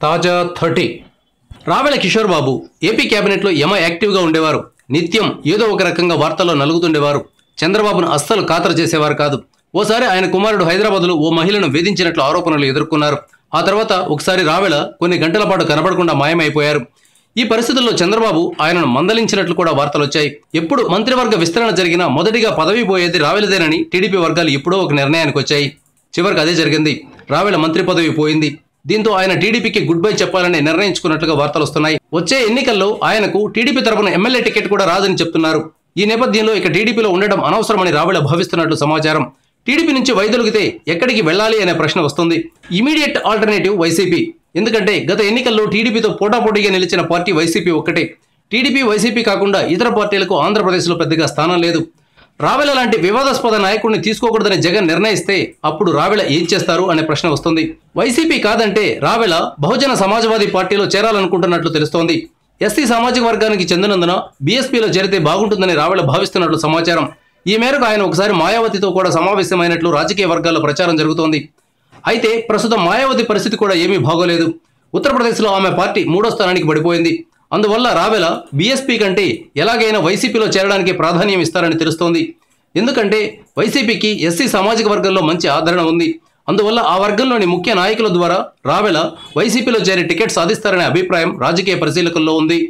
తాజా 30 రావెల కిషోర్ బాబు ఏపీ కేబినెట్లో యమ యాక్టివ్గా ఉండేవారు. నిత్యం ఏదో ఒక రకంగా వార్తల్లో నలుగుతుండేవారు. చంద్రబాబును అస్సలు ఖాతరు చేసేవారు కాదు. ఓసారి ఆయన కుమారుడు హైదరాబాద్లో ఓ మహిళను వేధించినట్లు ఆరోపణలు ఎదుర్కొన్నారు. ఆ తర్వాత ఒకసారి రావెల కొన్ని గంటల పాటు కనబడకుండా మాయమైపోయారు. ఈ పరిస్థితుల్లో చంద్రబాబు ఆయనను మందలించినట్లు కూడా వార్తలొచ్చాయి. ఎప్పుడు మంత్రివర్గ విస్తరణ జరిగినా మొదటిగా పదవి పోయేది రావెలదేనని టీడీపీ వర్గాలు ఎప్పుడో ఒక నిర్ణయానికి వచ్చాయి. చివరికి అదే జరిగింది. రావెల మంత్రి పదవి పోయింది. దీంతో ఆయన టీడీపీకి గుడ్ బై చెప్పాలని నిర్ణయించుకున్నట్లుగా వార్తలు వస్తున్నాయి. వచ్చే ఎన్నికల్లో ఆయనకు టీడీపీ తరపున ఎమ్మెల్యే టికెట్ కూడా రాదని చెప్తున్నారు. ఈ నేపథ్యంలో ఇక టీడీపీలో ఉండడం అనవసరమని రావెల భావిస్తున్నట్లు సమాచారం. టీడీపీ నుంచి వైదొలిగితే ఎక్కడికి వెళ్ళాలి అనే ప్రశ్న వస్తుంది. Immediate alternative YCP. ఎందుకంటే గత ఎన్నికల్లో టీడీపీతో పోటాపోటీగా నిలిచిన పార్టీ వైసీపీ ఒక్కటే. టీడీపీ వైసీపీ కాకుండా ఇతర పార్టీలకు ఆంధ్రప్రదేశ్లో పెద్దగా స్థానం లేదు. రావెల లాంటి వివాదాస్పద నాయకుడిని తీసుకోకూడదని జగన్ నిర్ణయిస్తే అప్పుడు రావెల ఏం చేస్తారు అనే ప్రశ్న వస్తుంది. వైసీపీ కాదంటే రావెల బహుజన సమాజ్వాదీ పార్టీలో చేరాలనుకుంటున్నట్లు తెలుస్తోంది. ఎస్సీ సామాజిక వర్గానికి చెందినందున బీఎస్పీలో చేరితే బాగుంటుందని రావెల భావిస్తున్నట్లు సమాచారం. ఈ మేరకు ఆయన ఒకసారి మాయావతితో కూడా సమావేశమైనట్లు రాజకీయ వర్గాల్లో ప్రచారం జరుగుతోంది. అయితే ప్రస్తుతం మాయావతి పరిస్థితి కూడా ఏమీ బాగోలేదు. ఉత్తరప్రదేశ్లో ఆమె పార్టీ 3వ స్థానానికి పడిపోయింది. అందువల్ల రావెల బీఎస్పీ కంటే ఎలాగైనా వైసీపీలో చేరడానికి ప్రాధాన్యం ఇస్తారని తెలుస్తోంది. ఎందుకంటే వైసీపీకి ఎస్సీ సామాజిక వర్గంలో మంచి ఆదరణ ఉంది. అందువల్ల ఆ వర్గంలోని ముఖ్య నాయకుల ద్వారా రావెల వైసీపీలో చేరి టికెట్ సాధిస్తారనే అభిప్రాయం రాజకీయ పరిశీలకుల్లో ఉంది.